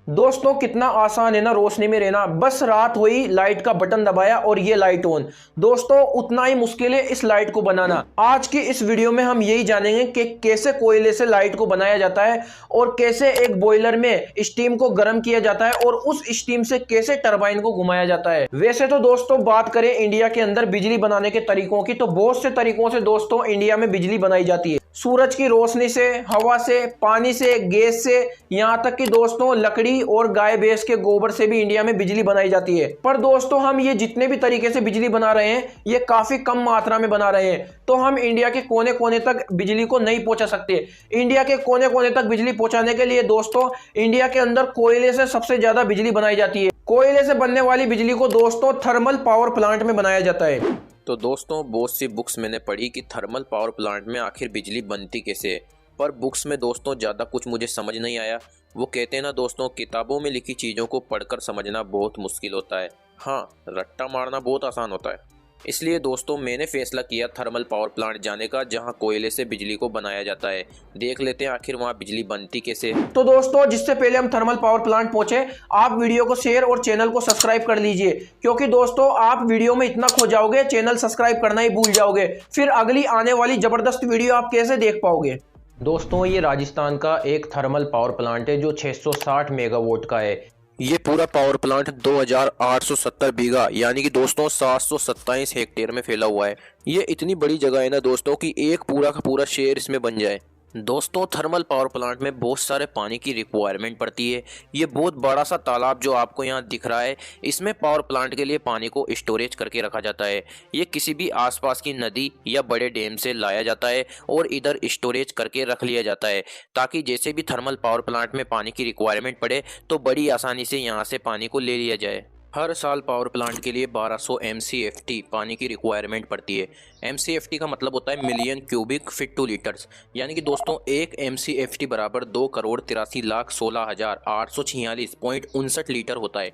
दोस्तों कितना आसान है ना रोशनी में रहना। बस रात हुई, लाइट का बटन दबाया और ये लाइट ऑन। दोस्तों उतना ही मुश्किल है इस लाइट को बनाना। आज की इस वीडियो में हम यही जानेंगे कि कैसे कोयले से लाइट को बनाया जाता है और कैसे एक बॉयलर में स्टीम को गर्म किया जाता है और उस स्टीम से कैसे टरबाइन को घुमाया जाता है। वैसे तो दोस्तों बात करें इंडिया के अंदर बिजली बनाने के तरीकों की, तो बहुत से तरीकों से दोस्तों इंडिया में बिजली बनाई जाती है। सूरज की रोशनी से, हवा से, पानी से, गैस से, यहाँ तक कि दोस्तों लकड़ी और गाय भैंस के गोबर से भी इंडिया में बिजली बनाई जाती है। पर दोस्तों हम ये जितने भी तरीके से बिजली बना रहे हैं ये काफी कम मात्रा में बना रहे हैं, तो हम इंडिया के कोने कोने तक बिजली को नहीं पहुंचा सकते। इंडिया के कोने कोने तक बिजली पहुंचाने के लिए दोस्तों इंडिया के अंदर कोयले से सबसे ज्यादा बिजली बनाई जाती है। कोयले से बनने वाली बिजली को दोस्तों थर्मल पावर प्लांट में बनाया जाता है। तो दोस्तों बहुत सी बुक्स मैंने पढ़ी कि थर्मल पावर प्लांट में आखिर बिजली बनती कैसे है, पर बुक्स में दोस्तों ज़्यादा कुछ मुझे समझ नहीं आया। वो कहते हैं ना दोस्तों, किताबों में लिखी चीज़ों को पढ़कर समझना बहुत मुश्किल होता है। हाँ, रट्टा मारना बहुत आसान होता है। इसलिए दोस्तों मैंने फैसला किया थर्मल पावर प्लांट जाने का, जहां कोयले से बिजली को बनाया जाता है। देख लेते हैं आखिर वहां बिजली बनती कैसे। तो दोस्तों जिससे पहले हम थर्मल पावर प्लांट पहुंचे, आप वीडियो को शेयर और चैनल को सब्सक्राइब कर लीजिए, क्योंकि दोस्तों आप वीडियो में इतना खो जाओगे चैनल सब्सक्राइब करना ही भूल जाओगे, फिर अगली आने वाली जबरदस्त वीडियो आप कैसे देख पाओगे। दोस्तों ये राजस्थान का एक थर्मल पावर प्लांट है जो 660 मेगावाट का है। ये पूरा पावर प्लांट 2870 बीघा यानी कि दोस्तों 727 हेक्टेयर में फैला हुआ है। ये इतनी बड़ी जगह है ना दोस्तों कि एक पूरा का पूरा शहर इसमें बन जाए। दोस्तों थर्मल पावर प्लांट में बहुत सारे पानी की रिक्वायरमेंट पड़ती है। ये बहुत बड़ा सा तालाब जो आपको यहाँ दिख रहा है, इसमें पावर प्लांट के लिए पानी को स्टोरेज करके रखा जाता है। ये किसी भी आसपास की नदी या बड़े डैम से लाया जाता है और इधर स्टोरेज करके रख लिया जाता है, ताकि जैसे भी थर्मल पावर प्लांट में पानी की रिक्वायरमेंट पड़े तो बड़ी आसानी से यहाँ से पानी को ले लिया जाए। हर साल पावर प्लांट के लिए 1200 MCFT पानी की रिक्वायरमेंट पड़ती है। MCFT का मतलब होता है million cubic feet two litres, यानी कि दोस्तों 1 MCFT बराबर 2,83,16,846.59 लीटर होता है।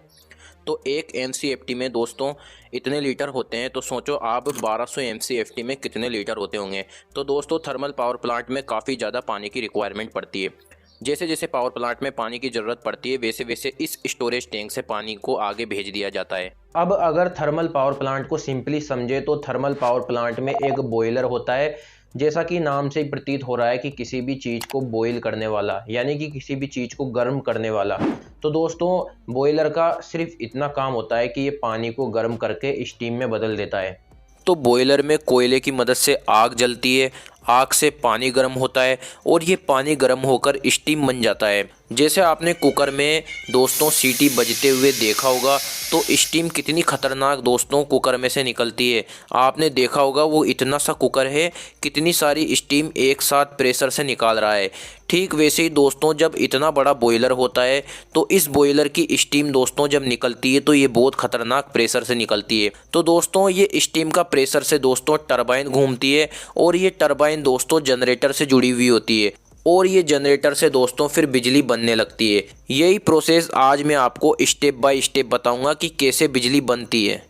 तो 1 MCFT में दोस्तों इतने लीटर होते हैं, तो सोचो आप 1200 MCFT में कितने लीटर होते होंगे। तो दोस्तों थर्मल पावर प्लांट में काफ़ी ज़्यादा पानी की रिक्वायरमेंट पड़ती है। जैसे जैसे पावर प्लांट में पानी की ज़रूरत पड़ती है वैसे वैसे इस स्टोरेज टैंक से पानी को आगे भेज दिया जाता है। अब अगर थर्मल पावर प्लांट को सिंपली समझे तो थर्मल पावर प्लांट में एक बॉयलर होता है, जैसा कि नाम से ही प्रतीत हो रहा है कि किसी भी चीज़ को बॉयल करने वाला, यानी कि किसी भी चीज़ को गर्म करने वाला। तो दोस्तों बॉयलर का सिर्फ इतना काम होता है कि ये पानी को गर्म करके स्टीम में बदल देता है। तो बॉयलर में कोयले की मदद से आग जलती है, आग से पानी गर्म होता है और ये पानी गर्म होकर स्टीम बन जाता है। जैसे आपने कुकर में दोस्तों सीटी बजते हुए देखा होगा, तो स्टीम कितनी खतरनाक दोस्तों कुकर में से निकलती है। आपने देखा होगा वो इतना सा कुकर है, कितनी सारी स्टीम एक साथ प्रेशर से निकाल रहा है। ठीक वैसे ही दोस्तों जब इतना बड़ा बॉयलर होता है तो इस बॉयलर की स्टीम दोस्तों जब निकलती है तो ये बहुत खतरनाक प्रेशर से निकलती है। तो दोस्तों ये स्टीम का प्रेशर से दोस्तों टरबाइन घूमती है और ये टरबाइन दोस्तों जनरेटर से जुड़ी हुई होती है और ये जनरेटर से दोस्तों फिर बिजली बनने लगती है। यही प्रोसेस आज मैं आपको स्टेप बाय स्टेप बताऊंगा कि कैसे बिजली बनती है।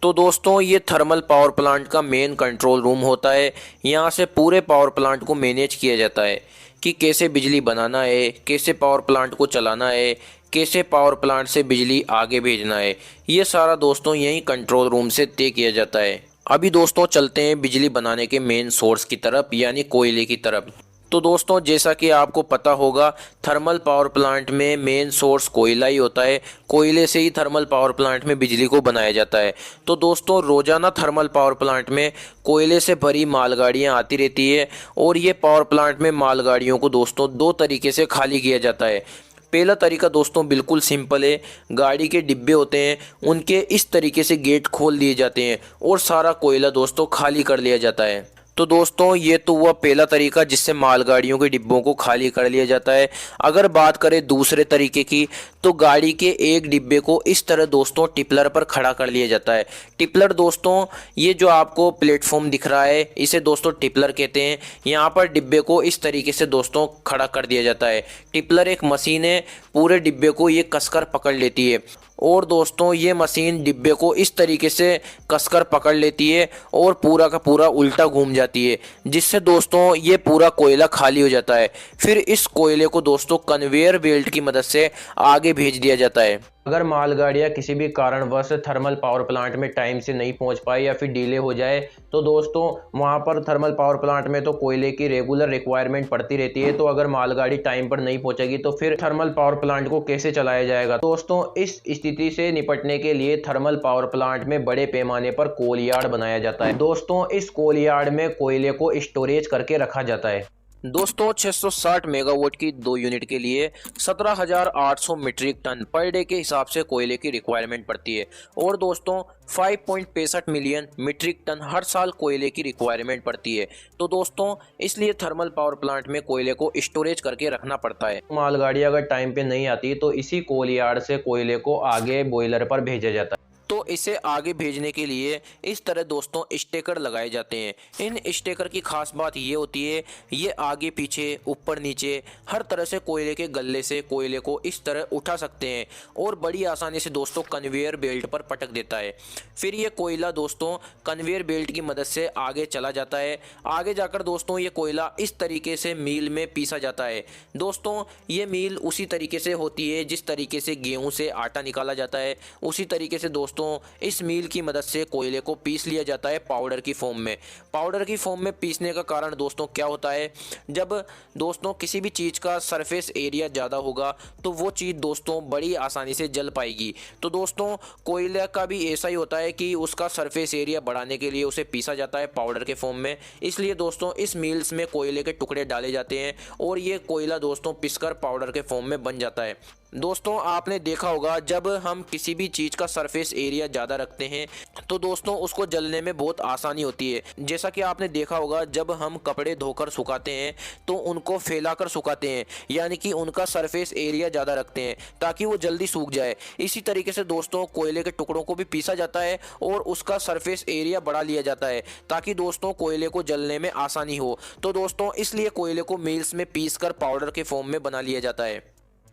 तो दोस्तों ये थर्मल पावर प्लांट का मेन कंट्रोल रूम होता है। यहाँ से पूरे पावर प्लांट को मैनेज किया जाता है कि कैसे बिजली बनाना है, कैसे पावर प्लांट को चलाना है, कैसे पावर प्लांट से बिजली आगे भेजना है। ये सारा दोस्तों यही कंट्रोल रूम से तय किया जाता है। अभी दोस्तों चलते हैं बिजली बनाने के मेन सोर्स की तरफ, यानी कोयले की तरफ। तो दोस्तों जैसा कि आपको पता होगा थर्मल पावर प्लांट में मेन सोर्स कोयला ही होता है। कोयले से ही थर्मल पावर प्लांट में बिजली को बनाया जाता है। तो दोस्तों रोज़ाना थर्मल पावर प्लांट में कोयले से भरी मालगाड़ियां आती रहती है और ये पावर प्लांट में मालगाड़ियों को दोस्तों दो तरीके से खाली किया जाता है। पहला तरीका दोस्तों बिल्कुल सिंपल है, गाड़ी के डिब्बे होते हैं उनके इस तरीके से गेट खोल दिए जाते हैं और सारा कोयला दोस्तों खाली कर लिया जाता है। तो दोस्तों ये तो हुआ पहला तरीका जिससे मालगाड़ियों के डिब्बों को खाली कर लिया जाता है। अगर बात करें दूसरे तरीके की, तो गाड़ी के एक डिब्बे को इस तरह दोस्तों टिपलर पर खड़ा कर लिया जाता है। टिपलर दोस्तों ये जो आपको प्लेटफॉर्म दिख रहा है इसे दोस्तों टिपलर कहते हैं। यहाँ पर डिब्बे को इस तरीके से दोस्तों खड़ा कर दिया जाता है। टिपलर एक मशीन है, पूरे डिब्बे को ये कसकर पकड़ लेती है और दोस्तों ये मशीन डिब्बे को इस तरीके से कसकर पकड़ लेती है और पूरा का पूरा उल्टा घूम जाती है। जाती है, जिससे दोस्तों ये पूरा कोयला खाली हो जाता है। फिर इस कोयले को दोस्तों कन्वेयर बेल्ट की मदद से आगे भेज दिया जाता है। अगर मालगाड़ियाँ किसी भी कारणवश थर्मल पावर प्लांट में टाइम से नहीं पहुंच पाए या फिर डिले हो जाए, तो दोस्तों वहां पर थर्मल पावर प्लांट में तो कोयले की रेगुलर रिक्वायरमेंट पड़ती रहती है। तो अगर मालगाड़ी टाइम पर नहीं पहुंचेगी तो फिर थर्मल पावर प्लांट को कैसे चलाया जाएगा। दोस्तों इस स्थिति से निपटने के लिए थर्मल पावर प्लांट में बड़े पैमाने पर कोल यार्ड बनाया जाता है। दोस्तों इस कोल यार्ड में कोयले को स्टोरेज करके रखा जाता है। दोस्तों 660 मेगावाट की 2 यूनिट के लिए 17,800 मीट्रिक टन पर डे के हिसाब से कोयले की रिक्वायरमेंट पड़ती है। और दोस्तों 5.65 मिलियन मीट्रिक टन हर साल कोयले की रिक्वायरमेंट पड़ती है। तो दोस्तों इसलिए थर्मल पावर प्लांट में कोयले को स्टोरेज करके रखना पड़ता है। मालगाड़ी अगर टाइम पे नहीं आती तो इसी कोल यार्ड से कोयले को आगे बॉयलर पर भेजा जाता है। तो इसे आगे भेजने के लिए इस तरह दोस्तों स्टेकर लगाए जाते हैं। इन स्टेकर की खास बात ये होती है, ये आगे पीछे ऊपर नीचे हर तरह से कोयले के गल्ले से कोयले को इस तरह उठा सकते हैं और बड़ी आसानी से दोस्तों कन्वेयर बेल्ट पर पटक देता है। फिर ये कोयला दोस्तों कन्वेयर बेल्ट की मदद से आगे चला जाता है। आगे जाकर दोस्तों ये कोयला इस तरीके से मील में पीसा जाता है। दोस्तों ये मील उसी तरीके से होती है जिस तरीके से गेहूँ से आटा निकाला जाता है। उसी तरीके से दोस्तों इस मील की मदद से कोयले को पीस लिया जाता है पाउडर की फॉर्म में। पाउडर की फॉर्म में पीसने का कारण दोस्तों क्या होता है, जब दोस्तों किसी भी चीज़ का सरफेस एरिया ज़्यादा होगा तो वो चीज़ दोस्तों बड़ी आसानी से जल पाएगी। तो दोस्तों कोयले का भी ऐसा ही होता है कि उसका सरफेस एरिया बढ़ाने के लिए उसे पीसा जाता है पाउडर के फॉर्म में। इसलिए दोस्तों इस मील्स में कोयले के टुकड़े डाले जाते हैं और ये कोयला दोस्तों पिसकर पाउडर के फॉर्म में बन जाता है। दोस्तों आपने देखा होगा जब हम किसी भी चीज़ का सरफेस एरिया ज़्यादा रखते हैं तो दोस्तों उसको जलने में बहुत आसानी होती है। जैसा कि आपने देखा होगा जब हम कपड़े धोकर सुखाते हैं तो उनको फैलाकर सुखाते हैं, यानी कि उनका सरफेस एरिया ज़्यादा रखते हैं ताकि वो जल्दी सूख जाए। इसी तरीके से दोस्तों कोयले के टुकड़ों को भी पीसा जाता है और उसका सरफेस एरिया बढ़ा लिया जाता है ताकि दोस्तों कोयले को जलने में आसानी हो। तो दोस्तों इसलिए कोयले को मील्स में पीस कर पाउडर के फॉर्म में बना लिया जाता है।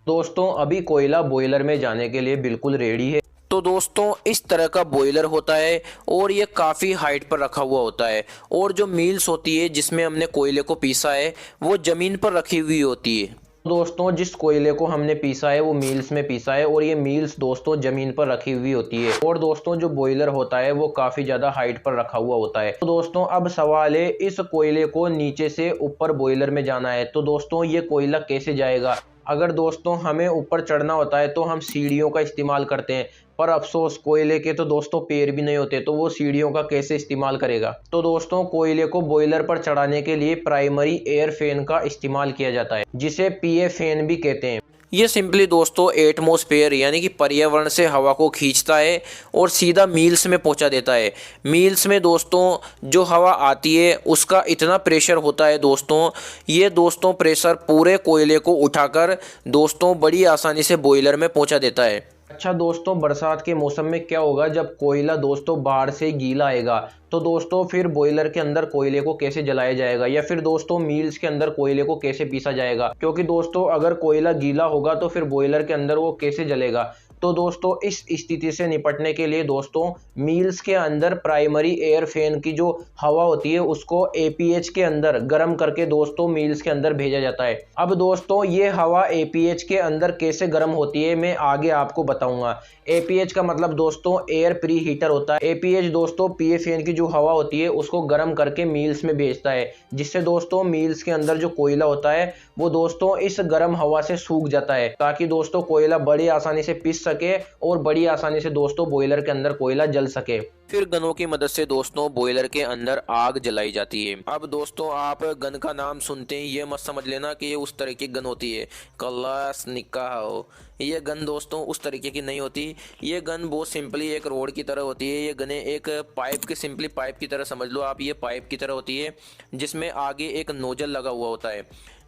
दोस्तों अभी कोयला बॉयलर में जाने के लिए बिल्कुल रेडी है। तो दोस्तों इस तरह का बॉयलर होता है और ये काफ़ी हाइट पर रखा हुआ होता है और जो मील्स होती है जिसमें हमने कोयले को पीसा है वो ज़मीन पर रखी हुई होती है। दोस्तों जिस कोयले को हमने पीसा है वो मील्स में पीसा है और ये मील्स दोस्तों जमीन पर रखी हुई होती है। और दोस्तों जो बॉयलर होता है वो काफी ज्यादा हाइट पर रखा हुआ होता है। तो दोस्तों अब सवाल है, इस कोयले को नीचे से ऊपर बॉयलर में जाना है तो दोस्तों ये कोयला कैसे जाएगा। अगर दोस्तों हमें ऊपर चढ़ना होता है तो हम सीढ़ियों का इस्तेमाल करते हैं, पर अफसोस कोयले के तो दोस्तों पैर भी नहीं होते, तो वो सीढ़ियों का कैसे इस्तेमाल करेगा। तो दोस्तों कोयले को बॉयलर पर चढ़ाने के लिए प्राइमरी एयर फैन का इस्तेमाल किया जाता है, जिसे पीए फैन भी कहते हैं। ये सिंपली दोस्तों एटमॉस्फेयर यानी कि पर्यावरण से हवा को खींचता है और सीधा मील्स में पहुंचा देता है। मील्स में दोस्तों जो हवा आती है उसका इतना प्रेशर होता है दोस्तों, ये दोस्तों प्रेशर पूरे कोयले को उठाकर दोस्तों बड़ी आसानी से बॉयलर में पहुंचा देता है। अच्छा दोस्तों बरसात के मौसम में क्या होगा, जब कोयला दोस्तों बाहर से गीला आएगा तो दोस्तों फिर बॉयलर के अंदर कोयले को कैसे जलाया जाएगा, या फिर दोस्तों मील्स के अंदर कोयले को कैसे पीसा जाएगा। क्योंकि दोस्तों अगर कोयला गीला होगा तो फिर बॉयलर के अंदर वो कैसे जलेगा। तो दोस्तों इस स्थिति से निपटने के लिए दोस्तों मील्स के अंदर प्राइमरी एयर फैन की जो हवा होती है उसको एपीएच के अंदर गर्म करके दोस्तों मील्स के अंदर भेजा जाता है। अब दोस्तों ये हवा एपीएच के अंदर कैसे गर्म होती है मैं आगे आपको बताऊंगा। एपीएच का मतलब दोस्तों एयर प्री हीटर होता है। एपीएच दोस्तों पीए फैन की जो हवा होती है उसको गर्म करके मील्स में भेजता है, जिससे दोस्तों मील्स के अंदर जो कोयला होता है वो दोस्तों इस गर्म हवा से सूख जाता है, ताकि दोस्तों कोयला बड़ी आसानी से पिस सके और बड़ी आसानी से दोस्तों बॉयलर के अंदर कोयला जल सके। फिर गनों की मदद से दोस्तों बॉयलर के अंदर आग जलाई जाती है। अब दोस्तों आप गन का नाम सुनते ही ये मत समझ लेना कि ये उस तरह की गन होती है कलास निकाह हो। ये गन दोस्तों उस तरीके की नहीं होती। ये गन बहुत सिंपली एक रोड की तरह होती है। ये गने एक पाइप के सिंपली पाइप की तरह समझ लो आप, ये पाइप की तरह होती है जिसमें आगे एक नोजल लगा हुआ होता है,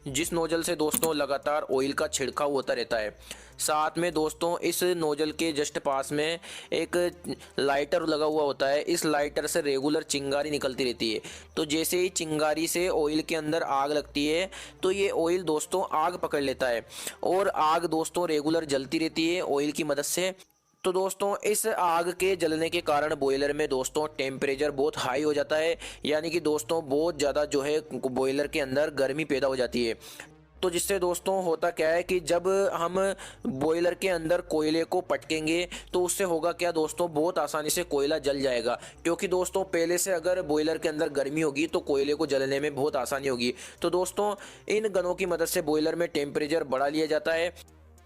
जिस नोजल से दोस्तों लगातार ऑयल का छिड़काव होता रहता है। साथ में दोस्तों इस नोजल के जस्ट पास में एक लाइटर लगा हुआ होता है। इस लाइटर से रेगुलर चिंगारी निकलती रहती है। तो जैसे ही चिंगारी से ऑयल के अंदर आग लगती है तो ये ऑयल दोस्तों आग पकड़ लेता है और आग दोस्तों रेगुलर जलती रहती है ऑयल की मदद से। तो दोस्तों इस आग के जलने के कारण बॉयलर में दोस्तों टेम्परेचर बहुत हाई हो जाता है, यानी कि दोस्तों बहुत ज़्यादा जो है बॉयलर के अंदर गर्मी पैदा हो जाती है। तो जिससे दोस्तों होता क्या है कि जब हम बॉयलर के अंदर कोयले को पटकेंगे तो उससे होगा क्या दोस्तों, बहुत आसानी से कोयला जल जाएगा, क्योंकि दोस्तों पहले से अगर बॉयलर के अंदर गर्मी होगी तो कोयले को जलने में बहुत आसानी होगी। तो दोस्तों इन गनों की मदद से बॉयलर में टेम्परेचर बढ़ा लिया जाता है।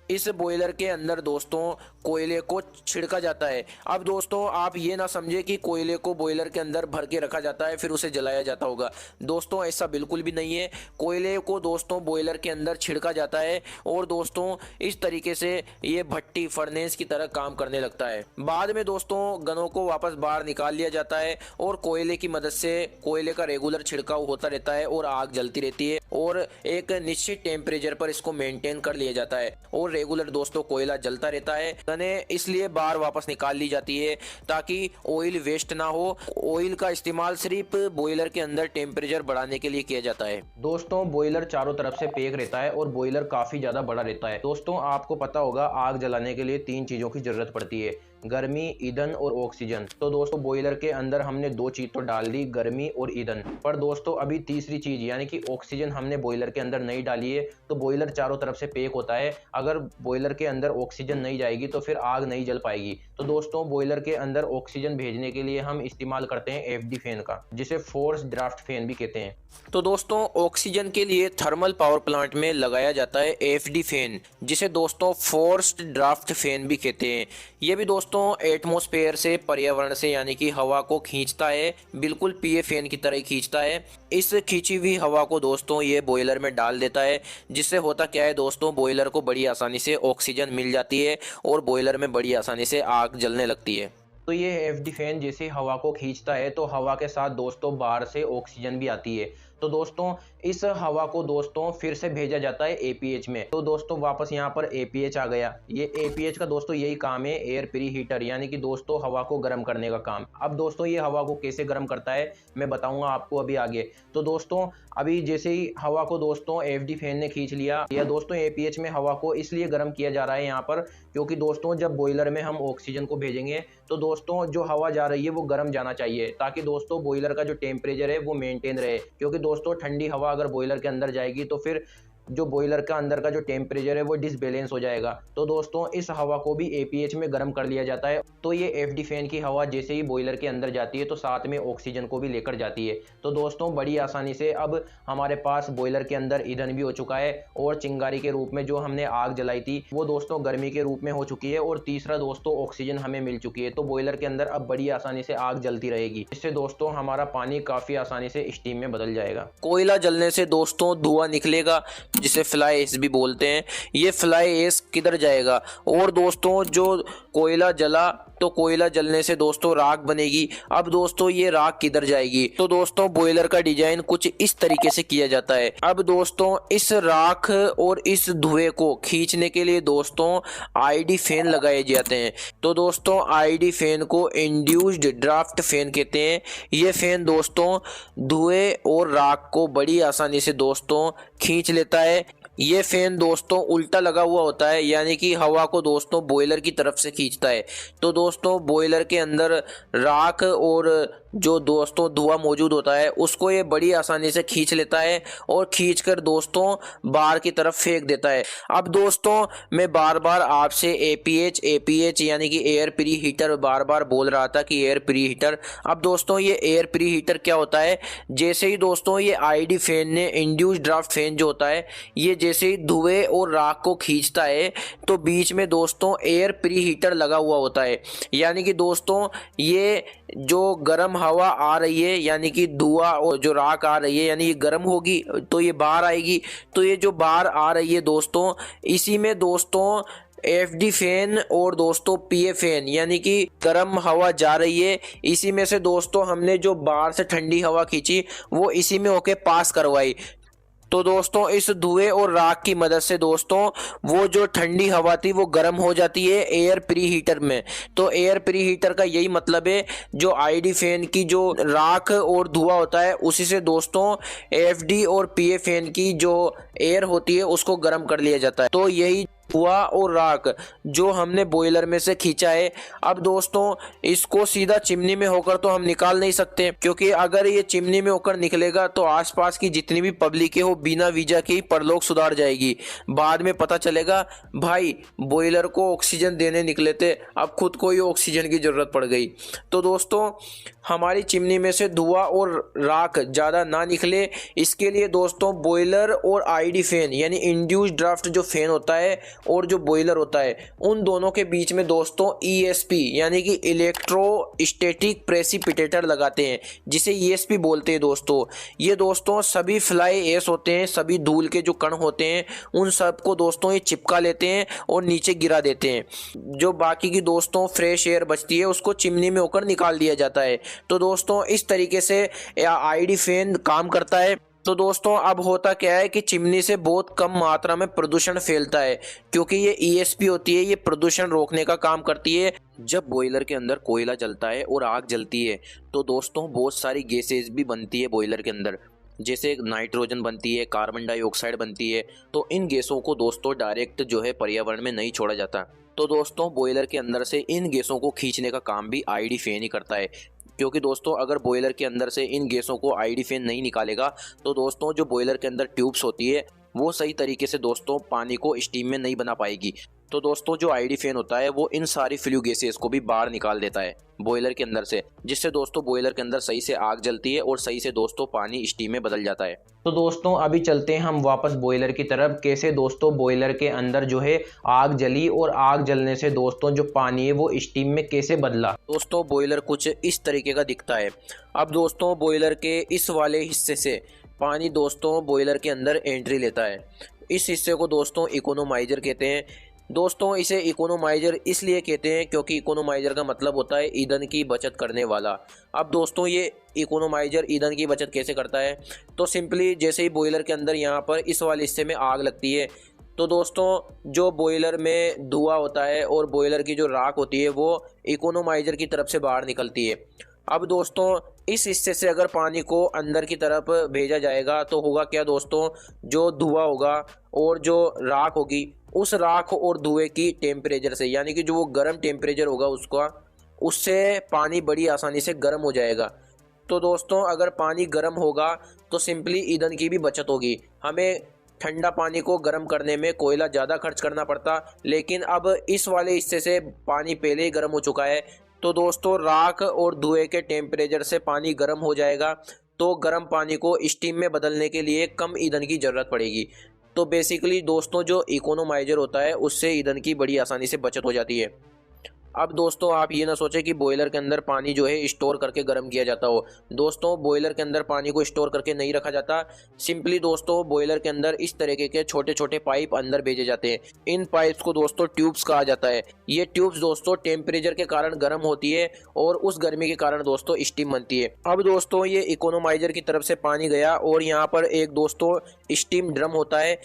इस बॉयलर के अंदर दोस्तों कोयले को छिड़का जाता है। अब दोस्तों आप ये ना समझे कि कोयले को बॉयलर के अंदर भर के रखा जाता है फिर उसे जलाया जाता होगा। दोस्तों ऐसा बिल्कुल भी नहीं है। कोयले को दोस्तों बॉयलर के अंदर छिड़का जाता है और दोस्तों इस तरीके से ये भट्टी फर्नेस की तरह काम करने लगता है। बाद में दोस्तों गनों को वापस बाहर निकाल लिया जाता है और कोयले की मदद से कोयले का रेगुलर छिड़काव होता रहता है और आग जलती रहती है और एक निश्चित टेम्परेचर पर इसको मेंटेन कर लिया जाता है और रेगुलर दोस्तों कोयला जलता रहता है। गनें इसलिए बाहर वापस निकाल ली जाती है ताकि ऑयल वेस्ट ना हो। ऑयल का इस्तेमाल सिर्फ बॉयलर के अंदर टेम्परेचर बढ़ाने के लिए किया जाता है। दोस्तों बॉयलर चारों तरफ से पैक रहता है और बॉयलर काफी ज्यादा बड़ा रहता है। दोस्तों आपको पता होगा आग जलाने के लिए 3 चीजों की जरूरत पड़ती है, गर्मी, ईंधन और ऑक्सीजन। तो दोस्तों बॉयलर के अंदर हमने 2 चीज तो डाल दी, गर्मी और ईंधन, पर दोस्तों अभी तीसरी चीज यानी कि ऑक्सीजन हमने बॉयलर के अंदर नहीं डाली है। तो बॉयलर चारों तरफ से पैक होता है, अगर बॉयलर के अंदर ऑक्सीजन नहीं जाएगी तो फिर आग नहीं जल पाएगी। तो दोस्तों बॉयलर के अंदर ऑक्सीजन भेजने के लिए हम इस्तेमाल करते हैं एफडी फैन का, जिसे फोर्स ड्राफ्ट फैन भी कहते हैं। तो दोस्तों ऑक्सीजन के लिए थर्मल पावर प्लांट में लगाया जाता है एफडी फैन, जिसे दोस्तों फोर्स्ड ड्राफ्ट फैन भी कहते हैं। ये भी दोस्तों एटमॉस्फेयर से, पर्यावरण से यानी कि हवा को खींचता है, बिल्कुल पीए फैन की तरह ही खींचता है। इस खींची हुई हवा को दोस्तों ये बॉयलर में डाल देता है, जिससे होता क्या है दोस्तों, बॉयलर को बड़ी आसानी से ऑक्सीजन मिल जाती है और बॉयलर में बड़ी आसानी से आग जलने लगती है। तो ये एफडी फैन जैसे हवा को खींचता है तो हवा के साथ दोस्तों बाहर से ऑक्सीजन भी आती है। तो दोस्तों इस हवा को दोस्तों फिर से भेजा जाता है एपीएच में। तो दोस्तों वापस यहाँ पर एपीएच आ गया। ये एपीएच का दोस्तों यही काम है, एयर प्री हीटर, यानी कि दोस्तों हवा को गर्म करने का काम। अब दोस्तों ये हवा को कैसे गर्म करता है मैं बताऊंगा आपको अभी आगे। तो दोस्तों अभी जैसे ही हवा को दोस्तों एफडी फैन ने खींच लिया, या दोस्तों एपीएच में हवा को इसलिए गर्म किया जा रहा है यहाँ पर, क्योंकि दोस्तों जब बॉयलर में हम ऑक्सीजन को भेजेंगे तो दोस्तों जो हवा जा रही है वो गर्म जाना चाहिए, ताकि दोस्तों बॉयलर का जो टेम्परेचर है वो मेंटेन रहे। क्योंकि दोस्तों ठंडी हवा अगर बॉयलर के अंदर जाएगी तो फिर जो बॉयलर का अंदर का जो टेम्परेचर है वो डिसबैलेंस हो जाएगा। तो दोस्तों इस हवा को भी एपीएच में गर्म कर लिया जाता है। तो ये एफडी फैन की हवा जैसे ही बॉयलर के अंदर जाती है तो साथ में ऑक्सीजन को भी लेकर जाती है। तो दोस्तों बड़ी आसानी से अब हमारे पास बॉयलर के अंदर ईंधन भी हो चुका है और चिंगारी के रूप में जो हमने आग जलाई थी वो दोस्तों गर्मी के रूप में हो चुकी है, और तीसरा दोस्तों ऑक्सीजन हमें मिल चुकी है। तो बॉयलर के अंदर अब बड़ी आसानी से आग जलती रहेगी, इससे दोस्तों हमारा पानी काफी आसानी से स्टीम में बदल जाएगा। कोयला जलने से दोस्तों धुआं निकलेगा, जिसे फ्लाई ऐश भी बोलते हैं। ये फ्लाई ऐश किधर जाएगा, और दोस्तों जो कोयला जला तो कोयला जलने से दोस्तों राख बनेगी। अब दोस्तों ये राख किधर जाएगी, तो दोस्तों बॉयलर का डिजाइन कुछ इस तरीके से किया जाता है। अब दोस्तों इस राख और इस धुएं को खींचने के लिए दोस्तों आईडी फैन लगाए जाते हैं। तो दोस्तों आईडी फैन को इंड्यूस्ड ड्राफ्ट फैन कहते हैं। ये फैन दोस्तों धुएं और राख को बड़ी आसानी से दोस्तों खींच लेता है। ये फैन दोस्तों उल्टा लगा हुआ होता है, यानी कि हवा को दोस्तों बॉयलर की तरफ से खींचता है। तो दोस्तों बॉयलर के अंदर राख और जो दोस्तों धुआं मौजूद होता है उसको ये बड़ी आसानी से खींच लेता है और खींचकर दोस्तों बाहर की तरफ फेंक देता है। अब दोस्तों मैं बार बार आपसे एपीएच यानी कि एयर प्री हीटर बार बार बोल रहा था कि एयर प्री हीटर। अब दोस्तों ये एयर प्री हीटर क्या होता है, जैसे ही दोस्तों ये आईडी फैन ने इंड्यूस्ड ड्राफ्ट फैन जो होता है ये जैसे ही धुएं और राख को खींचता है तो बीच में दोस्तों एयर प्री हीटर लगा हुआ होता है। यानी कि दोस्तों ये जो गर्म हवा आ रही है यानी कि धुआं और जो राख आ रही है यानी ये गर्म होगी तो ये बाहर आएगी। तो ये जो बाहर आ रही है दोस्तों इसी में दोस्तों एफडी फैन और दोस्तों पीए फैन यानी कि गर्म हवा जा रही है, इसी में से दोस्तों हमने जो बाहर से ठंडी हवा खींची वो इसी में होके पास करवाई। तो दोस्तों इस धुएं और राख की मदद से दोस्तों वो जो ठंडी हवा थी वो गर्म हो जाती है एयर प्री हीटर में। तो एयर प्री हीटर का यही मतलब है, जो आईडी फैन की जो राख और धुआं होता है उसी से दोस्तों एफडी और पीए फैन की जो एयर होती है उसको गर्म कर लिया जाता है। तो यही धुआं और राख जो हमने बॉयलर में से खींचा है, अब दोस्तों इसको सीधा चिमनी में होकर तो हम निकाल नहीं सकते, क्योंकि अगर ये चिमनी में होकर निकलेगा तो आसपास की जितनी भी पब्लिक है वो बिना वीजा के ही परलोक सुधार जाएगी। बाद में पता चलेगा भाई बॉयलर को ऑक्सीजन देने निकले थे, अब खुद को ही ऑक्सीजन की जरूरत पड़ गई। तो दोस्तों हमारी चिमनी में से धुआं और राख ज़्यादा ना निकले, इसके लिए दोस्तों बॉयलर और आईडी फैन यानी इंड्यूस्ड ड्राफ्ट जो फैन होता है और जो बॉयलर होता है, उन दोनों के बीच में दोस्तों ईएसपी यानी कि इलेक्ट्रोस्टैटिक प्रेसिपिटेटर लगाते हैं, जिसे ईएसपी बोलते हैं दोस्तों। ये दोस्तों सभी फ्लाई एश होते हैं, सभी धूल के जो कण होते हैं उन सबको दोस्तों ये चिपका लेते हैं और नीचे गिरा देते हैं। जो बाकी की दोस्तों फ्रेश एयर बचती है उसको चिमनी में होकर निकाल दिया जाता है। तो दोस्तों इस तरीके से आईडी फैन काम करता है। तो दोस्तों अब होता क्या है कि चिमनी से बहुत कम मात्रा में प्रदूषण फैलता है, क्योंकि ये ईएसपी होती है, ये प्रदूषण रोकने का काम करती है। जब बॉयलर के अंदर कोयला जलता है और आग जलती है तो दोस्तों बहुत सारी गैसेज भी बनती है बॉयलर के अंदर, जैसे नाइट्रोजन बनती है, कार्बन डाइऑक्साइड बनती है। तो इन गैसों को दोस्तों डायरेक्ट जो है पर्यावरण में नहीं छोड़ा जाता। तो दोस्तों बॉयलर के अंदर से इन गैसों को खींचने का काम भी आईडी फैन ही करता है, क्योंकि दोस्तों अगर बॉयलर के अंदर से इन गैसों को आईडी फैन नहीं निकालेगा तो दोस्तों जो बॉयलर के अंदर ट्यूब्स होती है वो सही तरीके से दोस्तों पानी को स्टीम में नहीं बना पाएगी। तो दोस्तों जो आईडी फैन होता है वो इन सारी फ्लू गैसेस को भी बाहर निकाल देता है बॉयलर के अंदर से, जिससे दोस्तों बॉयलर के अंदर सही से आग जलती है और सही से दोस्तों पानी स्टीम में बदल जाता है। तो दोस्तों अभी चलते हैं हम वापस बॉयलर की तरफ। कैसे दोस्तों बॉयलर के अंदर जो है आग जली और आग जलने से दोस्तों जो पानी है वो स्टीम में कैसे बदला। दोस्तों बॉयलर कुछ इस तरीके का दिखता है। अब दोस्तों बॉयलर के इस वाले हिस्से से पानी दोस्तों बॉयलर के अंदर एंट्री लेता है। इस हिस्से को दोस्तों इकोनोमाइजर कहते हैं। दोस्तों इसे इकोनोमाइजर इसलिए कहते हैं क्योंकि इकोनोमाइजर का मतलब होता है ईंधन की बचत करने वाला। अब दोस्तों ये इकोनोमाइजर ईंधन की बचत कैसे करता है, तो सिंपली जैसे ही बॉयलर के अंदर यहाँ पर इस वाले हिस्से में आग लगती है तो दोस्तों जो बॉयलर में धुआं होता है और बॉयलर की जो राख होती है वो इकोनोमाइजर की तरफ से बाहर निकलती है। अब दोस्तों इस हिस्से से अगर पानी को अंदर की तरफ भेजा जाएगा तो होगा क्या दोस्तों, जो धुआं होगा और जो राख होगी उस राख और धुएं की टेम्परेचर से, यानी कि जो वो गर्म टेम्परेचर होगा उसका, उससे पानी बड़ी आसानी से गर्म हो जाएगा। तो दोस्तों अगर पानी गर्म होगा तो सिंपली ईंधन की भी बचत होगी। हमें ठंडा पानी को गर्म करने में कोयला ज़्यादा खर्च करना पड़ता, लेकिन अब इस वाले हिस्से से पानी पहले ही गर्म हो चुका है तो दोस्तों राख और धुएं के टेम्परेचर से पानी गर्म हो जाएगा। तो गर्म पानी को स्टीम में बदलने के लिए कम ईंधन की ज़रूरत पड़ेगी। तो बेसिकली दोस्तों जो इकोनोमाइजर होता है उससे ईंधन की बड़ी आसानी से बचत हो जाती है। अब दोस्तों आप ये ना सोचें कि बॉयलर के अंदर पानी जो है स्टोर करके गर्म किया जाता हो। दोस्तों बॉयलर के अंदर पानी को स्टोर करके नहीं रखा जाता। सिंपली दोस्तों बॉयलर के अंदर इस तरीके के छोटे छोटे पाइप अंदर भेजे जाते हैं। इन पाइप्स को दोस्तों ट्यूब्स कहा जाता है। ये ट्यूब्स दोस्तों टेम्परेचर के कारण गर्म होती है और उस गर्मी के कारण दोस्तों स्टीम बनती है। अब दोस्तों ये इकोनोमाइजर की तरफ से पानी गया और यहाँ पर एक दोस्तों स्टीम ड्रम होता है।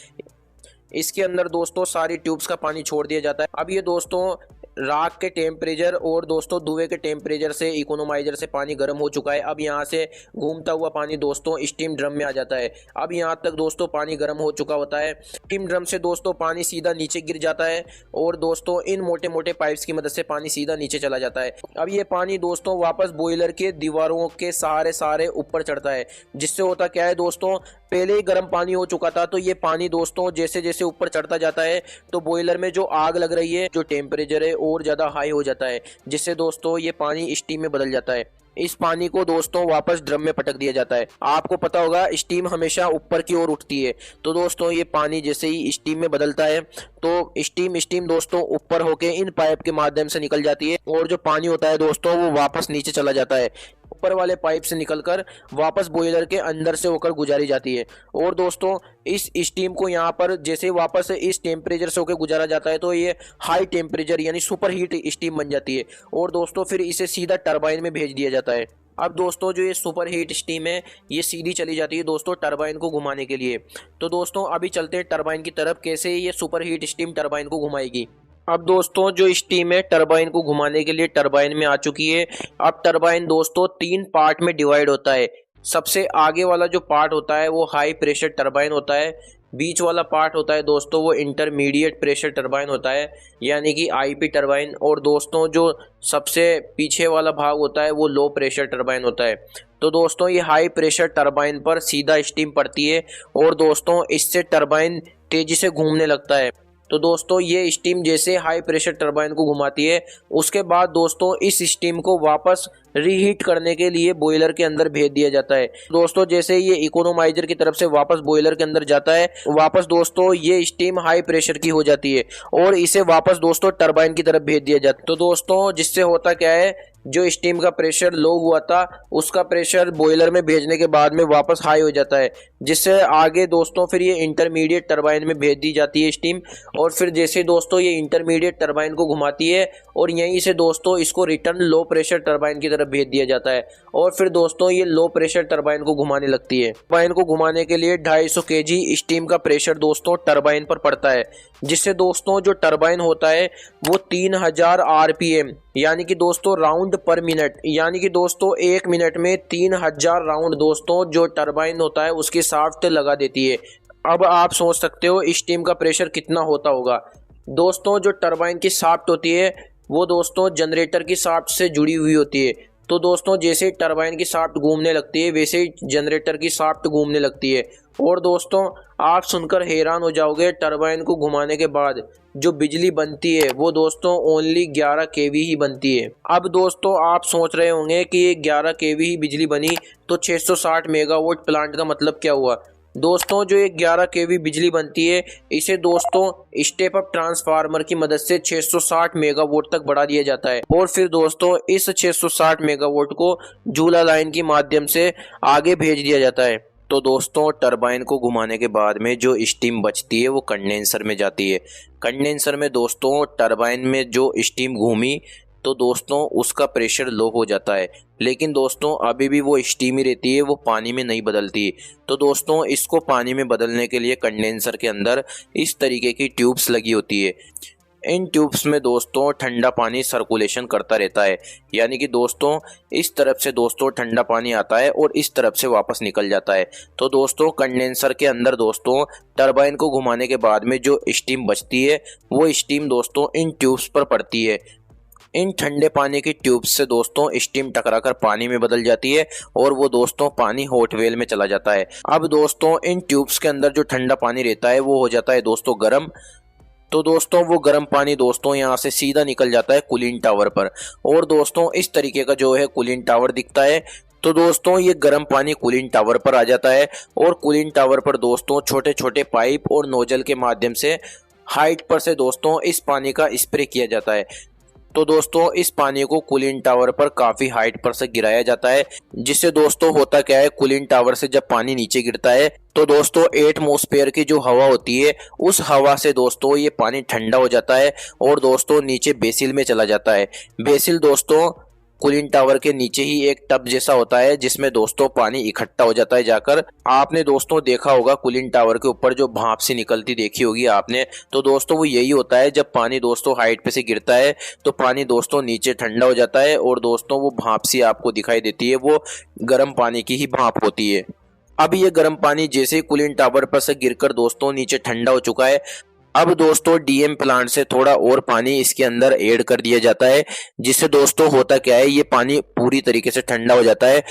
इसके अंदर दोस्तों सारी ट्यूब्स का पानी छोड़ दिया जाता है। अब ये दोस्तों राख के टेम्परेचर और दोस्तों धुएं के टेम्परेचर से इकोनोमाइजर से पानी गर्म हो चुका है। अब यहाँ से घूमता हुआ पानी दोस्तों स्टीम ड्रम में आ जाता है। अब यहाँ तक दोस्तों पानी गर्म हो चुका होता है। स्टीम ड्रम से दोस्तों पानी सीधा नीचे गिर जाता है और दोस्तों इन मोटे मोटे पाइप्स की मदद से पानी सीधा नीचे चला जाता है। अब ये पानी दोस्तों वापस बॉयलर के दीवारों के सहारे ऊपर चढ़ता है, जिससे होता क्या है दोस्तों, पहले ही गर्म पानी हो चुका था तो ये पानी दोस्तों जैसे जैसे ऊपर चढ़ता जाता है तो बॉयलर में जो आग लग रही है, जो टेम्परेचर है और ज़्यादा हाई हो जाता है, जिससे दोस्तों ये पानी स्टीम में बदल जाता है। इस पानी को दोस्तों वापस ड्रम में पटक दिया जाता है। आपको पता होगा स्टीम हमेशा ऊपर की ओर उठती है, तो दोस्तों ये पानी जैसे ही स्टीम में बदलता है तो स्टीम दोस्तों ऊपर होके इन पाइप के माध्यम से निकल जाती है और जो पानी होता है दोस्तों वो वापस नीचे चला जाता है। ऊपर वाले पाइप से निकलकर वापस बॉयलर के अंदर से होकर गुजारी जाती है और दोस्तों इस स्टीम को यहाँ पर जैसे वापस इस टेम्परेचर से होकर गुजारा जाता है तो ये हाई टेम्परेचर यानी सुपर हीट स्टीम बन जाती है और दोस्तों फिर इसे सीधा टरबाइन में भेज दिया जाता है। अब दोस्तों जो ये सुपर हीट स्टीम है ये सीधी चली जाती है दोस्तों टरबाइन को घुमाने के लिए। तो दोस्तों अभी चलते हैं टरबाइन की तरफ, कैसे ये सुपर हीट स्टीम टरबाइन को घुमाएगी। अब दोस्तों जो स्टीम है टरबाइन को घुमाने के लिए टरबाइन में आ चुकी है। अब टरबाइन दोस्तों 3 पार्ट में डिवाइड होता है। सबसे आगे वाला जो पार्ट होता है वो हाई प्रेशर टरबाइन होता है, बीच वाला पार्ट होता है दोस्तों वो इंटरमीडिएट प्रेशर टरबाइन होता है, यानी कि आईपी टरबाइन। और दोस्तों जो सबसे पीछे वाला भाग होता है वो लो प्रेशर टरबाइन होता है। तो दोस्तों ये हाई प्रेशर टरबाइन पर सीधा स्टीम पड़ती है और दोस्तों इससे टरबाइन तेजी से घूमने लगता है। तो दोस्तों ये स्टीम जैसे हाई प्रेशर टरबाइन को घुमाती है, उसके बाद दोस्तों इस स्टीम को वापस रीहीट करने के लिए बॉयलर के अंदर भेज दिया जाता है। दोस्तों जैसे ये इकोनोमाइजर की तरफ से वापस बॉयलर के अंदर जाता है, वापस दोस्तों ये स्टीम हाई प्रेशर की हो जाती है और इसे वापस दोस्तों टरबाइन की तरफ भेज दिया जाता है। तो दोस्तों जिससे होता क्या है, जो स्टीम का प्रेशर लो हुआ था उसका प्रेशर बॉयलर में भेजने के बाद में वापस हाई हो जाता है, जिससे आगे दोस्तों फिर ये इंटरमीडिएट टरबाइन में भेज दी जाती है स्टीम। और फिर जैसे दोस्तों ये इंटरमीडिएट टरबाइन को घुमाती है और यहीं से दोस्तों इसको रिटर्न लो प्रेशर टरबाइन की तरफ भेज दिया जाता है और फिर दोस्तों ये लो प्रेशर टरबाइन को घुमाने लगती है। टरबाइन को घुमाने के लिए 250 kg स्टीम का प्रेशर दोस्तों टरबाइन पर पड़ता है, जिससे दोस्तों जो टरबाइन होता है वो 3000 RPM यानी कि दोस्तों राउंड पर मिनट, यानी कि दोस्तों 1 मिनट में 3000 राउंड दोस्तों जो टरबाइन होता है उसकी शाफ्ट लगा देती है। अब आप सोच सकते हो स्टीम का प्रेशर कितना होता होगा। दोस्तों जो टरबाइन की शाफ्ट होती है वो दोस्तों जनरेटर की शाफ्ट से जुड़ी हुई होती है। तो दोस्तों जैसे टरबाइन की शाफ्ट घूमने लगती है वैसे ही जनरेटर की शाफ्ट घूमने लगती है। और दोस्तों आप सुनकर हैरान हो जाओगे, टरबाइन को घुमाने के बाद जो बिजली बनती है वो दोस्तों ओनली 11 kV ही बनती है। अब दोस्तों आप सोच रहे होंगे कि ये 11 kV ही बिजली बनी तो 660 मेगावाट प्लांट का मतलब क्या हुआ। दोस्तों जो ये 11 kV बिजली बनती है इसे दोस्तों स्टेप अप ट्रांसफार्मर की मदद से 660 मेगावाट तक बढ़ा दिया जाता है और फिर दोस्तों इस 660 मेगावाट को झूला लाइन के माध्यम से आगे भेज दिया जाता है। तो दोस्तों टरबाइन को घुमाने के बाद में जो स्टीम बचती है वो कंडेंसर में जाती है। कंडेंसर में दोस्तों टरबाइन में जो स्टीम घूमी तो दोस्तों उसका प्रेशर लो हो जाता है, लेकिन दोस्तों अभी भी वो स्टीम ही रहती है, वो पानी में नहीं बदलती। तो दोस्तों इसको पानी में बदलने के लिए कंडेंसर के अंदर इस तरीके की ट्यूब्स लगी होती है। इन ट्यूब्स में दोस्तों ठंडा पानी सर्कुलेशन करता रहता है, यानी कि दोस्तों इस तरफ से दोस्तों ठंडा पानी आता है और इस तरफ से वापस निकल जाता है। तो दोस्तों कंडेंसर के अंदर दोस्तों टरबाइन को घुमाने के बाद में जो स्टीम बचती है वो स्टीम दोस्तों इन ट्यूब्स पर पड़ती है। इन ठंडे पानी की ट्यूब्स से दोस्तों स्टीम टकराकर पानी में बदल जाती है और वो दोस्तों पानी हॉट वेल में चला जाता है। अब दोस्तों इन ट्यूब्स के अंदर जो ठंडा पानी रहता है वो हो जाता है दोस्तों गर्म। तो दोस्तों वो गर्म पानी दोस्तों यहाँ से सीधा निकल जाता है कूलिंग टावर पर और दोस्तों इस तरीके का जो है कूलिंग टावर दिखता है। तो दोस्तों ये गर्म पानी कूलिंग टावर पर आ जाता है और कूलिंग टावर पर दोस्तों छोटे छोटे पाइप और नोजल के माध्यम से हाइट पर से दोस्तों इस पानी का स्प्रे किया जाता है। तो दोस्तों इस पानी को कूलिंग टावर पर काफी हाइट पर से गिराया जाता है, जिससे दोस्तों होता क्या है, कूलिंग टावर से जब पानी नीचे गिरता है तो दोस्तों एटमॉस्फेयर की जो हवा होती है उस हवा से दोस्तों ये पानी ठंडा हो जाता है और दोस्तों नीचे बेसिल में चला जाता है। बेसिल दोस्तों कूलिंग टावर के नीचे ही एक टब जैसा होता है जिसमें दोस्तों पानी इकट्ठा हो जाता है जाकर। आपने दोस्तों देखा होगा कूलिंग टावर के ऊपर जो भाप सी निकलती देखी होगी आपने, तो दोस्तों वो यही होता है। जब पानी दोस्तों हाइट पे से गिरता है तो पानी दोस्तों नीचे ठंडा हो जाता है और दोस्तों वो भाप सी आपको दिखाई देती है, वो गर्म पानी की ही भाप होती है। अब ये गर्म पानी जैसे ही कूलिंग टावर पर से गिरकर दोस्तों नीचे ठंडा हो चुका है, अब दोस्तों डीएम प्लांट से थोड़ा और पानी इसके अंदर ऐड कर दिया जाता है, जिससे दोस्तों होता क्या है, ये पानी पूरी तरीके से ठंडा हो जाता है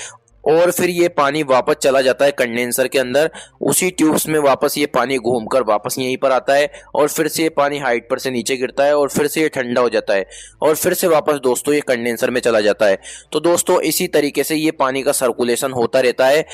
और फिर ये पानी वापस चला जाता है कंडेंसर के अंदर। उसी ट्यूब्स में वापस ये पानी घूमकर वापस यहीं पर आता है और फिर से ये पानी हाइट पर से नीचे गिरता है और फिर से ये ठंडा हो जाता है और फिर से वापस दोस्तों ये कंडेंसर में चला जाता है। तो दोस्तों इसी तरीके से ये पानी का सर्कुलेशन होता रहता है।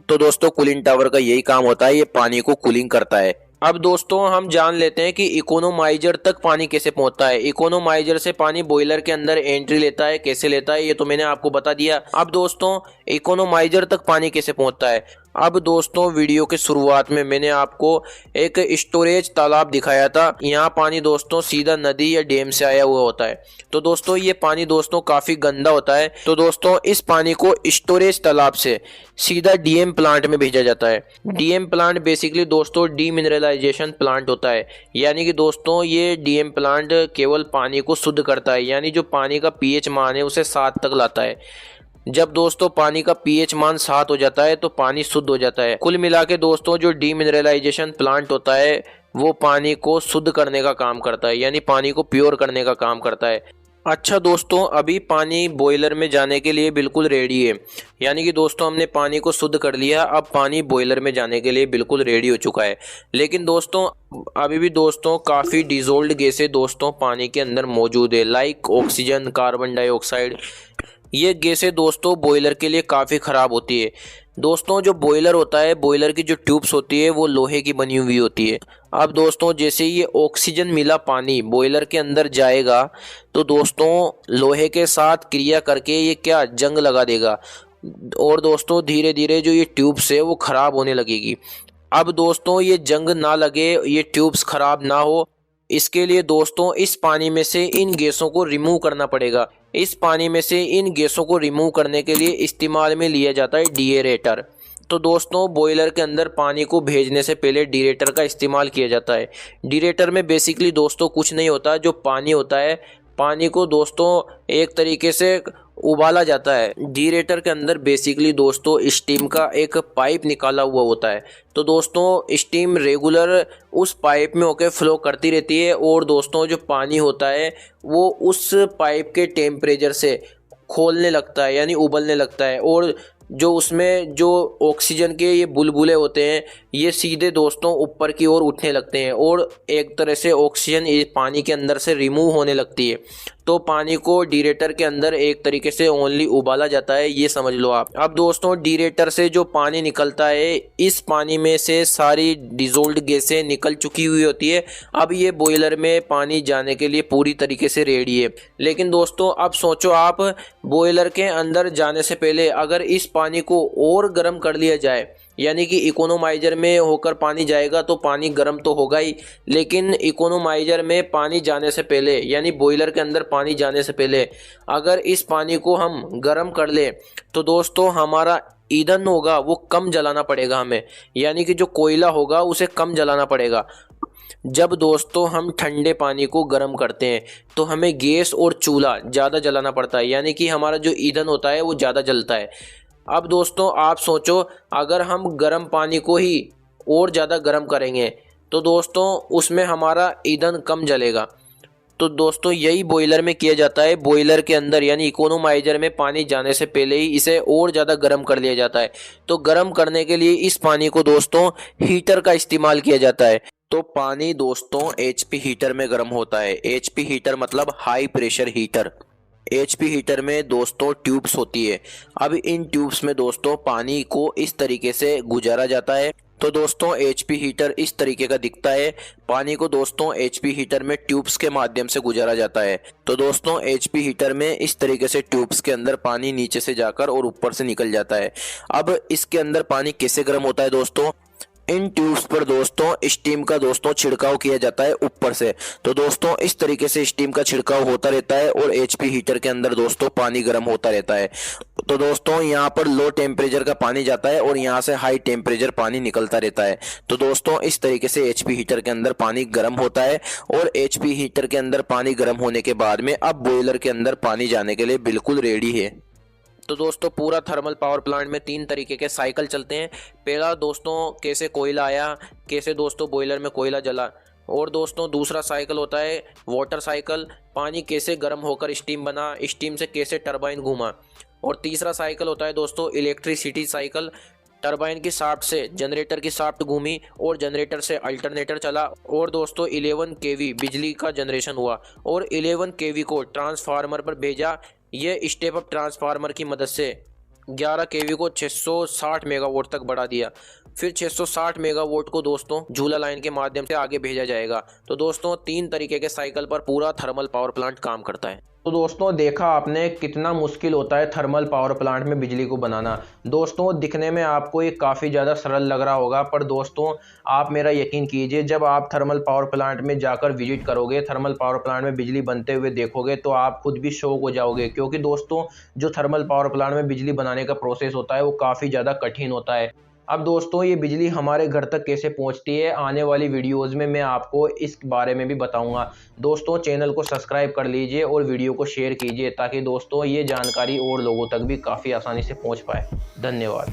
तो दोस्तों कूलिंग टावर का यही काम होता है, ये पानी को कूलिंग करता है। अब दोस्तों हम जान लेते हैं कि इकोनोमाइजर तक पानी कैसे पहुंचता है। इकोनोमाइजर से पानी बॉयलर के अंदर एंट्री लेता है, कैसे लेता है ये तो मैंने आपको बता दिया। अब दोस्तों इकोनोमाइजर तक पानी कैसे पहुंचता है। अब दोस्तों वीडियो के शुरुआत में मैंने आपको एक स्टोरेज तालाब दिखाया था। यहाँ पानी दोस्तों सीधा नदी या डैम से आया हुआ होता है। तो दोस्तों ये पानी दोस्तों काफी गंदा होता है। तो दोस्तों इस पानी को स्टोरेज तालाब से सीधा डीएम प्लांट में भेजा जाता है। डीएम प्लांट बेसिकली दोस्तों डीमिनरलाइजेशन प्लांट होता है, यानी कि दोस्तों ये डीएम प्लांट केवल पानी को शुद्ध करता है, यानी जो पानी का पीएच मान है उसे 7 तक लाता है। जब दोस्तों पानी का पीएच मान 7 हो जाता है तो पानी शुद्ध हो जाता है। कुल मिला के दोस्तों जो डीमिनरलाइजेशन प्लांट होता है वो पानी को शुद्ध करने का काम करता है, यानी पानी को प्योर करने का काम करता है। अच्छा दोस्तों, अभी पानी बॉयलर में जाने के लिए बिल्कुल रेडी है, यानी कि दोस्तों हमने पानी को शुद्ध कर लिया। अब पानी बॉयलर में जाने के लिए बिल्कुल रेडी हो चुका है। लेकिन दोस्तों अभी भी दोस्तों काफ़ी डिजोल्ड गैसें दोस्तों पानी के अंदर मौजूद है, लाइक ऑक्सीजन, कार्बन डाइऑक्साइड। ये गैसें दोस्तों बॉयलर के लिए काफ़ी ख़राब होती है। दोस्तों जो बॉयलर होता है, बॉयलर की जो ट्यूब्स होती है वो लोहे की बनी हुई होती है। अब दोस्तों जैसे ये ऑक्सीजन मिला पानी बॉयलर के अंदर जाएगा तो दोस्तों लोहे के साथ क्रिया करके ये क्या जंग लगा देगा, और दोस्तों धीरे धीरे जो ये ट्यूब्स है वो ख़राब होने लगेगी। अब दोस्तों ये जंग ना लगे, ये ट्यूब्स ख़राब ना हो, इसके लिए दोस्तों इस पानी में से इन गैसों को रिमूव करना पड़ेगा। इस पानी में से इन गैसों को रिमूव करने के लिए इस्तेमाल में लिया जाता है डीएरेटर। तो दोस्तों बॉयलर के अंदर पानी को भेजने से पहले डीरेटर का इस्तेमाल किया जाता है। डीरेटर में बेसिकली दोस्तों कुछ नहीं होता, जो पानी होता है, पानी को दोस्तों एक तरीके से उबाला जाता है। डीरेटर के अंदर बेसिकली दोस्तों स्टीम का एक पाइप निकाला हुआ होता है। तो दोस्तों स्टीम रेगुलर उस पाइप में होकर फ्लो करती रहती है, और दोस्तों जो पानी होता है वो उस पाइप के टेम्परेचर से खोलने लगता है, यानी उबलने लगता है, और जो उसमें जो ऑक्सीजन के ये बुलबुले होते हैं ये सीधे दोस्तों ऊपर की ओर उठने लगते हैं, और एक तरह से ऑक्सीजन इस पानी के अंदर से रिमूव होने लगती है। तो पानी को डीरेटर के अंदर एक तरीके से ओनली उबाला जाता है, ये समझ लो आप। अब दोस्तों डीरेटर से जो पानी निकलता है, इस पानी में से सारी डिजोल्ड गैसें निकल चुकी हुई होती है। अब ये बॉयलर में पानी जाने के लिए पूरी तरीके से रेडी है। लेकिन दोस्तों अब सोचो आप, बॉयलर के अंदर जाने से पहले अगर इस पानी को और गर्म कर लिया जाए, यानी कि इकोनोमाइजर में होकर पानी जाएगा तो पानी गर्म तो होगा ही, लेकिन इकोनोमाइजर में पानी जाने से पहले, यानी बॉयलर के अंदर पानी जाने से पहले अगर इस पानी को हम गर्म कर लें तो दोस्तों हमारा ईंधन होगा वो कम जलाना पड़ेगा हमें, यानी कि जो कोयला होगा उसे कम जलाना पड़ेगा। जब दोस्तों हम ठंडे पानी को गर्म करते हैं तो हमें गैस और चूल्हा ज़्यादा जलाना पड़ता है, यानी कि हमारा जो ईंधन होता है वो ज़्यादा जलता है। अब दोस्तों आप सोचो, अगर हम गर्म पानी को ही और ज़्यादा गर्म करेंगे तो दोस्तों उसमें हमारा ईंधन कम जलेगा। तो दोस्तों यही बॉयलर में किया जाता है। बॉयलर के अंदर यानी इकोनोमाइजर में पानी जाने से पहले ही इसे और ज़्यादा गर्म कर लिया जाता है। तो गर्म करने के लिए इस पानी को दोस्तों हीटर का इस्तेमाल किया जाता है। तो पानी दोस्तों एचपी हीटर में गर्म होता है। एचपी हीटर मतलब high pressure heater. HP heater में दोस्तों ट्यूब्स होती है। अब इन ट्यूब्स में दोस्तों पानी को इस तरीके से गुजारा जाता है। तो दोस्तों एचपी हीटर इस तरीके का दिखता है। पानी को दोस्तों एचपी हीटर में ट्यूब्स के माध्यम से गुजारा जाता है। तो दोस्तों एचपी हीटर में इस तरीके से ट्यूब्स के अंदर पानी नीचे से जाकर और ऊपर से निकल जाता है। अब इसके अंदर पानी कैसे गर्म होता है दोस्तों, इन ट्यूब्स पर दोस्तों स्टीम का दोस्तों छिड़काव किया जाता है ऊपर से। तो दोस्तों इस तरीके से स्टीम का छिड़काव होता रहता है और एचपी हीटर के अंदर दोस्तों पानी गर्म होता रहता है। तो दोस्तों यहाँ पर लो टेम्परेचर का पानी जाता है और यहाँ से हाई टेम्परेचर पानी निकलता रहता है। तो दोस्तों इस तरीके से एचपी हीटर के अंदर पानी गर्म होता है, और एचपी हीटर के अंदर पानी गर्म होने के बाद में अब बॉयलर के अंदर पानी जाने के लिए बिल्कुल रेडी है। तो दोस्तों पूरा थर्मल पावर प्लांट में 3 तरीके के साइकिल चलते हैं। पहला दोस्तों कैसे कोयला आया, कैसे दोस्तों बॉयलर में कोयला जला, और दोस्तों दूसरा साइकिल होता है वाटर साइकिल, पानी कैसे गर्म होकर स्टीम बना, स्टीम से कैसे टरबाइन घूमा। और तीसरा साइकिल होता है दोस्तों इलेक्ट्रिसिटी साइकिल, टरबाइन की शाफ्ट से जनरेटर की शाफ्ट घूमी और जनरेटर से अल्टरनेटर चला, और दोस्तों 11 kV बिजली का जनरेशन हुआ और 11 kV को ट्रांसफार्मर पर भेजा। ये स्टेप अप ट्रांसफार्मर की मदद से 11 kV को 660 मेगावाट तक बढ़ा दिया। फिर 660 मेगावाट को दोस्तों झूला लाइन के माध्यम से आगे भेजा जाएगा। तो दोस्तों 3 तरीके के साइकिल पर पूरा थर्मल पावर प्लांट काम करता है। तो दोस्तों देखा आपने कितना मुश्किल होता है थर्मल पावर प्लांट में बिजली को बनाना। दोस्तों दिखने में आपको ये काफ़ी ज़्यादा सरल लग रहा होगा, पर दोस्तों आप मेरा यकीन कीजिए, जब आप थर्मल पावर प्लांट में जाकर विजिट करोगे, थर्मल पावर प्लांट में बिजली बनते हुए देखोगे, तो आप खुद भी शॉक हो जाओगे। क्योंकि दोस्तों जो थर्मल पावर प्लांट में बिजली बनाने का प्रोसेस होता है वो काफ़ी ज़्यादा कठिन होता है। अब दोस्तों ये बिजली हमारे घर तक कैसे पहुंचती है, आने वाली वीडियोस में मैं आपको इस बारे में भी बताऊंगा। दोस्तों चैनल को सब्सक्राइब कर लीजिए और वीडियो को शेयर कीजिए ताकि दोस्तों ये जानकारी और लोगों तक भी काफ़ी आसानी से पहुंच पाए। धन्यवाद।